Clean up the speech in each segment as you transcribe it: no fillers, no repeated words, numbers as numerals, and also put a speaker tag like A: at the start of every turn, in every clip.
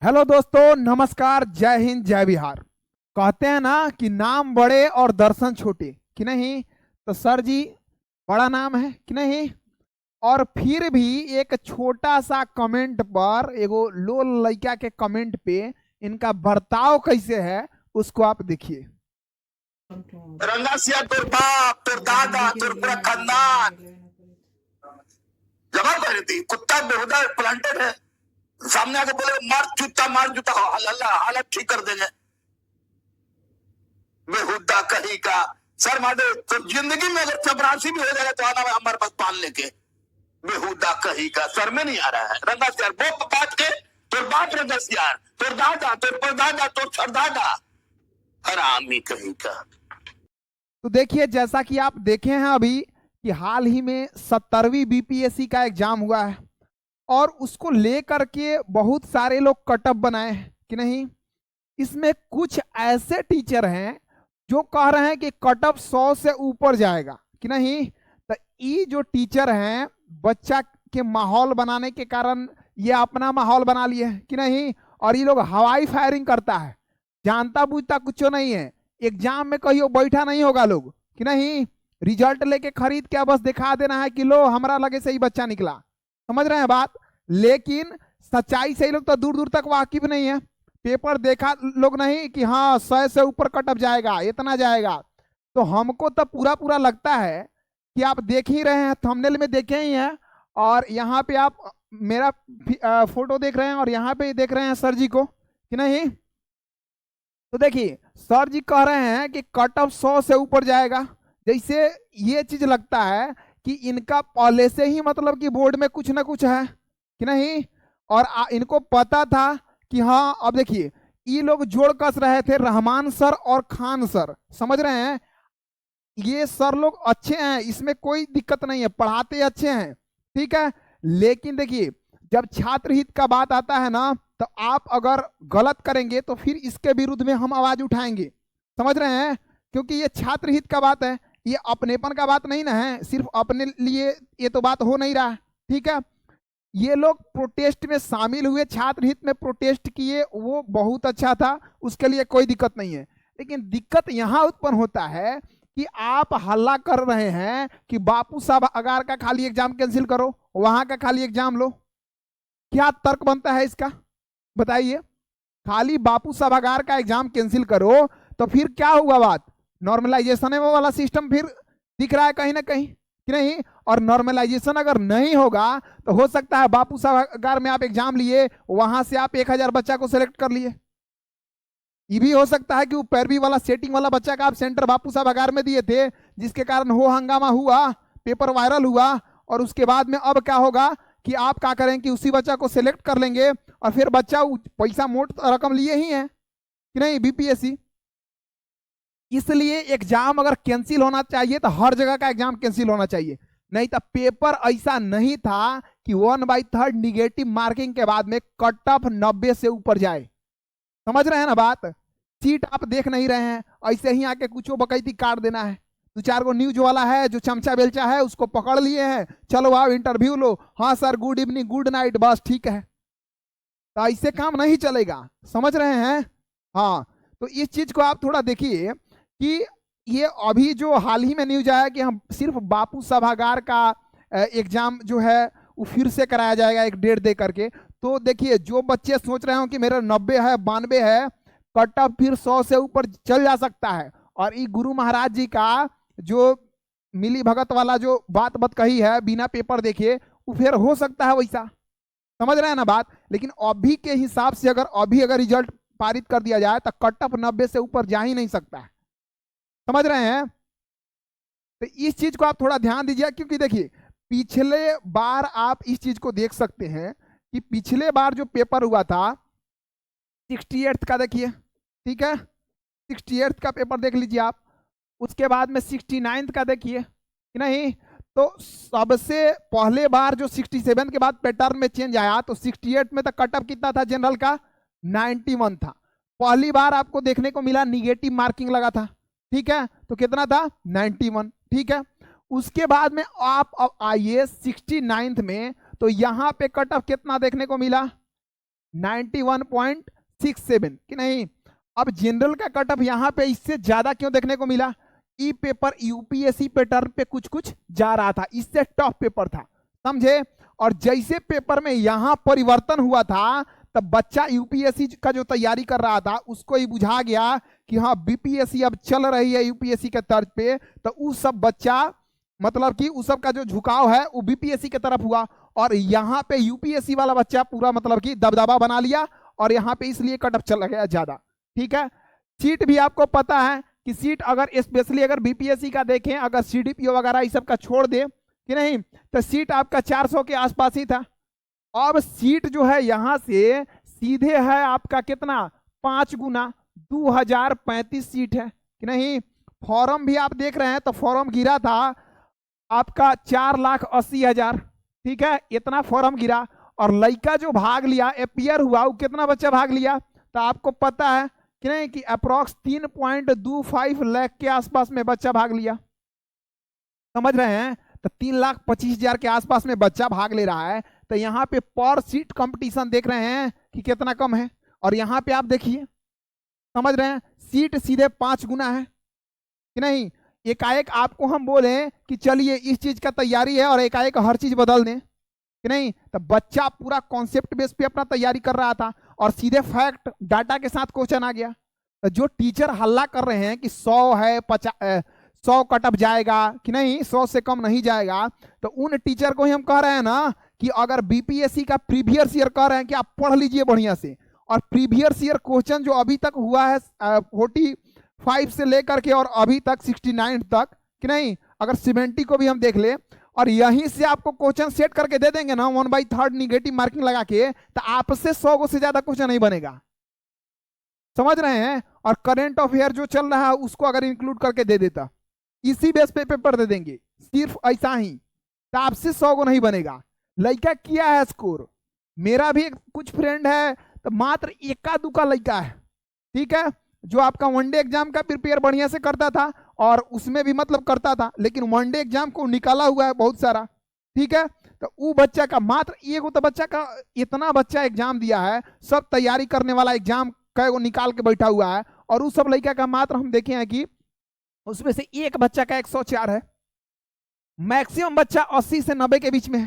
A: Hello दोस्तों, नमस्कार, जय हिंद, जय बिहार। कहते हैं ना कि नाम बड़े और दर्शन छोटे, कि नहीं? तो सर जी बड़ा नाम है कि नहीं? और फिर भी एक छोटा सा कमेंट पर, एगो लोल लड़का के कमेंट पे इनका बर्ताव कैसे है उसको आप देखिए।
B: रंगासिया तोर बाप तोर दादा तोर पूरा खानदान जमा कर दी कुत्ता बेहुदा प्लांटेड है। सामने आके बोले मार जूता अल्लाह हालत ठीक कर देंगे। बेहुदा कहीं का सर मारे तो जिंदगी में अगर चपरासी भी हो जाएगा तो आना हमारे पास पाल लेके। बेहुदा कहीं का सर में नहीं आ रहा है। रंगासियार बोप बात के तोर बाप रंगासियार तोर दादा तोर परदादा तोर छरदादा हरामी कहीं का।
A: तो देखिए, जैसा कि आप देखे हैं अभी कि हाल ही में 70वीं बीपीएससी का एग्जाम हुआ है और उसको लेकर के बहुत सारे लोग कटअप बनाए हैं कि नहीं। इसमें कुछ ऐसे टीचर हैं जो कह रहे हैं कि कटअप 100 से ऊपर जाएगा कि नहीं। तो ये जो टीचर हैं, बच्चा के माहौल बनाने के कारण ये अपना माहौल बना लिए हैं कि नहीं। और ये लोग हवाई फायरिंग करता है, जानता बूझता कुछ नहीं है। एग्जाम में कहीं बैठा नहीं होगा लोग कि नहीं। रिजल्ट लेके खरीद के बस दिखा देना है कि लो हमारा लगे से ही बच्चा निकला। समझ रहे हैं बात? लेकिन सच्चाई से ही लोग तो दूर दूर तक वाकिफ नहीं है। पेपर देखा लोग नहीं कि हाँ 100 से ऊपर कटअप जाएगा, इतना जाएगा। तो हमको तो पूरा पूरा लगता है कि आप देख ही रहे हैं, थंबनेल में देखे ही हैं। और यहाँ पे आप मेरा फोटो देख रहे हैं और यहाँ पे देख रहे हैं सर जी को कि नहीं। तो देखिए, सर जी कह रहे हैं कि कटअप 100 से ऊपर जाएगा। जैसे ये चीज लगता है कि इनका पहले से ही मतलब कि बोर्ड में कुछ ना कुछ है कि नहीं। और इनको पता था कि हाँ, अब देखिए ये लोग जोड़ कस रहे थे, रहमान सर और खान सर, समझ रहे हैं। ये सर लोग अच्छे हैं, इसमें कोई दिक्कत नहीं है, पढ़ाते अच्छे हैं, ठीक है। लेकिन देखिए, जब छात्र हित का बात आता है ना, तो आप अगर गलत करेंगे तो फिर इसके विरुद्ध में हम आवाज उठाएंगे। समझ रहे हैं? क्योंकि ये छात्र हित का बात है, ये अपनेपन का बात नहीं ना है, सिर्फ अपने लिए ये तो बात हो नहीं रहा है, ठीक है। ये लोग प्रोटेस्ट में शामिल हुए, छात्र हित में प्रोटेस्ट किए, वो बहुत अच्छा था, उसके लिए कोई दिक्कत नहीं है। लेकिन दिक्कत यहाँ उत्पन्न होता है कि आप हल्ला कर रहे हैं कि बापू साहब अगार का खाली एग्जाम कैंसिल करो, वहां का खाली एग्जाम लो। क्या तर्क बनता है इसका, बताइए? खाली बापू सभागार का एग्जाम कैंसिल करो तो फिर क्या हुआ बात? नॉर्मलाइजेशन वाला सिस्टम फिर दिख रहा है कहीं ना कहीं कि नहीं। और नॉर्मलाइजेशन अगर नहीं होगा तो हो सकता है बापू सभागार में आप एग्जाम लिए, वहां से आप 1000 बच्चा को सिलेक्ट कर लिए। ये भी हो सकता है कि वो पैरवी वाला सेटिंग वाला बच्चा का आप सेंटर बापू सभागार में दिए थे, जिसके कारण हो हंगामा हुआ, पेपर वायरल हुआ। और उसके बाद में अब क्या होगा कि आप क्या करें कि उसी बच्चा को सिलेक्ट कर लेंगे और फिर बच्चा पैसा मोट रकम लिए ही है कि नहीं बीपीएससी। इसलिए एग्जाम अगर कैंसिल होना चाहिए तो हर जगह का एग्जाम कैंसिल होना चाहिए। नहीं तो पेपर ऐसा नहीं था कि 1/3 निगेटिव मार्किंग के बाद में कट ऑफ 90 से ऊपर जाए। समझ रहे हैं ना बात? सीट आप देख नहीं रहे हैं, ऐसे ही आके कुछ बकैती काट देना है। 2-4 गो न्यूज वाला है जो चमचा बेलचा है, उसको पकड़ लिए हैं, चलो आओ इंटरव्यू लो, हाँ sir good evening good night, बस ठीक है। तो ऐसे काम नहीं चलेगा, समझ रहे हैं? हाँ, तो इस चीज को आप थोड़ा देखिए कि ये अभी जो हाल ही में न्यूज आया कि हम सिर्फ बापू सभागार का एग्जाम जो है वो फिर से कराया जाएगा एक डेट दे करके। तो देखिए, जो बच्चे सोच रहे हो कि मेरा 90 है 92 है, कट ऑफ फिर 100 से ऊपर चल जा सकता है। और ये गुरु महाराज जी का जो मिली भगत वाला जो बात कही है बिना पेपर देखे, वो फिर हो सकता है वैसा। समझ रहे हैं ना बात? लेकिन अभी के हिसाब से अगर रिजल्ट पारित कर दिया जाए तो कट ऑफ 90 से ऊपर जा ही नहीं सकता है। समझ रहे हैं? तो इस चीज को आप थोड़ा ध्यान दीजिए, क्योंकि देखिए पिछले बार आप इस चीज को देख सकते हैं कि पिछले बार जो पेपर हुआ था 68th का, देखिए ठीक है, 68th का पेपर देख लीजिए आप। उसके बाद में 69th का देखिए कि नहीं। तो सबसे पहले बार जो 67 के बाद पैटर्न में चेंज आया, तो 68 में तो कट ऑफ कितना था जनरल का? 91 था। पहली बार आपको देखने को मिला निगेटिव मार्किंग लगा था, ठीक है, तो कितना था? 91, ठीक है। उसके बाद में आप अब आइए 69th में, तो यहां पे कट ऑफ कितना देखने को मिला? 91.67 कि नहीं। अब जनरल का कट ऑफ यहाँ पे इससे ज्यादा क्यों देखने को मिला? ई पेपर यूपीएससी पैटर्न पे कुछ कुछ जा रहा था, इससे टफ पेपर था, समझे। और जैसे पेपर में यहाँ परिवर्तन हुआ था तब बच्चा यूपीएससी का जो तैयारी कर रहा था उसको ही बुझा गया कि हाँ बीपीएससी अब चल रही है यूपीएससी के तर्ज पे, तो उस सब बच्चा मतलब कि उस सब का जो झुकाव है वो बीपीएससी की तरफ हुआ, और यहाँ पे यूपीएससी वाला बच्चा पूरा मतलब कि दबदबा बना लिया, और यहाँ पे इसलिए कट ऑफ चला गया ज्यादा। ठीक है, सीट भी आपको पता है कि सीट अगर स्पेशली अगर बीपीएससी का देखें, अगर सीडीपीओ वगैरह इस सब का छोड़ दे कि नहीं, तो सीट आपका 400 के आसपास ही था। अब सीट जो है यहां से सीधे है आपका कितना, 5 गुना 2035 सीट है कि नहीं। फॉर्म भी आप देख रहे हैं तो फॉर्म गिरा था आपका 4,80,000, ठीक है, इतना फॉर्म गिरा। और लड़का जो भाग लिया अपियर हुआ वो कितना बच्चा भाग लिया, तो आपको पता है कि नहीं कि अप्रोक्स 3.25 लाख के आसपास में बच्चा भाग लिया, समझ रहे हैं। तो 3,25,000 के आसपास में बच्चा भाग ले रहा है, तो यहाँ पे पर सीट कंपटीशन देख रहे हैं कि कितना कम है। और यहाँ पे आप देखिए, समझ रहे हैं, सीट सीधे 5 गुना है कि नहीं। एकाएक आपको हम बोले कि चलिए इस चीज का तैयारी है और एकाएक हर चीज बदल दें कि नहीं, तो बच्चा पूरा कॉन्सेप्ट बेस पे अपना तैयारी कर रहा था और सीधे फैक्ट डाटा के साथ क्वेश्चन आ गया। तो जो टीचर हल्ला कर रहे हैं कि 100 है 100 कटअप जाएगा कि नहीं, 100 से कम नहीं जाएगा, तो उन टीचर को ही हम कह रहे हैं ना कि अगर बीपीएससी का प्रीवियस ईयर कह रहे हैं कि आप पढ़ लीजिए बढ़िया से, और प्रीवियस ईयर क्वेश्चन जो अभी तक हुआ है 45 से लेकर के और अभी तक 69 तक कि नहीं, अगर 70 को भी हम देख ले और यहीं से आपको क्वेश्चन सेट करके दे देंगे ना 1/3 निगेटिव मार्किंग लगा के, तो आपसे 100 से ज्यादा क्वेश्चन नहीं बनेगा, समझ रहे हैं। और करंट अफेयर जो चल रहा है उसको अगर इंक्लूड करके दे देता, इसी बेस पे पेपर दे देंगे सिर्फ ऐसा ही, तो आपसे 100 को नहीं बनेगा। लड़का किया है स्कोर, मेरा भी कुछ फ्रेंड है तो मात्र 1-2 लड़का है, ठीक है, जो आपका वनडे एग्जाम का प्रिपेयर बढ़िया से करता था और उसमें भी मतलब करता था, लेकिन वनडे एग्जाम को निकाला हुआ है बहुत सारा, ठीक है। तो वो बच्चा का मात्र एक तो बच्चा का इतना बच्चा एग्जाम दिया है, सब तैयारी करने वाला एग्जाम कई निकाल के बैठा हुआ है, और उस सब लड़का का मात्र हम देखे हैं कि उसमें से एक बच्चा का 104 है, मैक्सिमम बच्चा 80 से 90 के बीच में है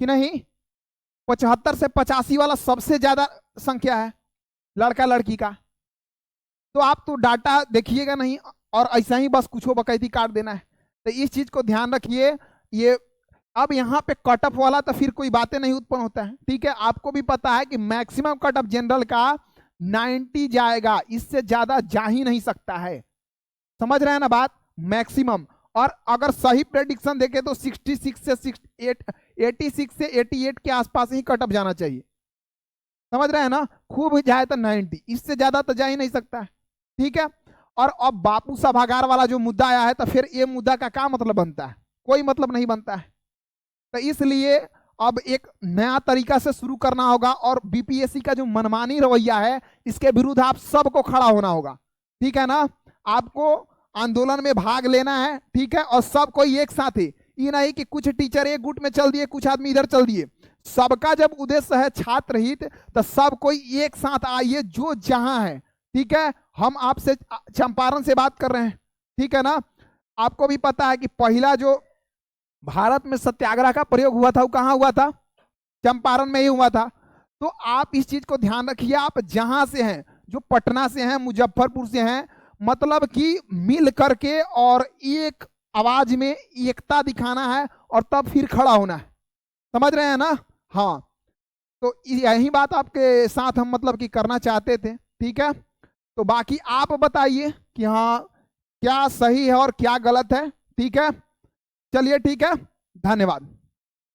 A: कि नहीं। 75 से 85 वाला सबसे ज्यादा संख्या है लड़का लड़की का। तो आप तो डाटा देखिएगा नहीं और ऐसा ही बस कुछ बकैती काट देना है, तो इस चीज को ध्यान रखिए। ये अब यहाँ पे कट ऑफ वाला तो फिर कोई बातें नहीं उत्पन्न होता है, ठीक है। आपको भी पता है कि मैक्सिमम कट ऑफ जनरल का 90 जाएगा, इससे ज्यादा जा ही नहीं सकता है, समझ रहे हैं ना बात, मैक्सिमम। और अगर सही प्रेडिक्शन देखे तो 66 से 86 से 88 के आसपास ही कट ऑफ जाना चाहिए, समझ रहे हैं ना। खूब जाए तो 90, इससे ज्यादा तो जा ही नहीं सकता है, ठीक है। और अब बापू सभागार वाला जो मुद्दा आया है, तो फिर ये मुद्दा का क्या मतलब बनता है, कोई मतलब नहीं बनता है। तो इसलिए अब एक नया तरीका से शुरू करना होगा, और बीपीएससी का जो मनमानी रवैया है इसके विरुद्ध आप सबको खड़ा होना होगा, ठीक है ना। आपको आंदोलन में भाग लेना है, ठीक है, और सब कोई एक साथ ही, ये नहीं कि कुछ टीचर एक गुट में चल दिए, कुछ आदमी इधर चल दिए। सबका जब उद्देश्य है छात्र हित, तो सब कोई एक साथ आइए जो जहां है, ठीक है। हम आपसे चंपारण से बात कर रहे हैं, ठीक है ना। आपको भी पता है कि पहला जो भारत में सत्याग्रह का प्रयोग हुआ था वो कहाँ हुआ था, चंपारण में ही हुआ था। तो आप इस चीज को ध्यान रखिए, आप जहां से हैं, जो पटना से हैं, मुजफ्फरपुर से हैं, मतलब कि मिल करके और एक आवाज में एकता दिखाना है और तब फिर खड़ा होना है, समझ रहे हैं ना। हाँ, तो यही बात आपके साथ हम मतलब कि करना चाहते थे, ठीक है। तो बाकी आप बताइए कि हाँ क्या सही है और क्या गलत है, ठीक है। चलिए ठीक है, धन्यवाद।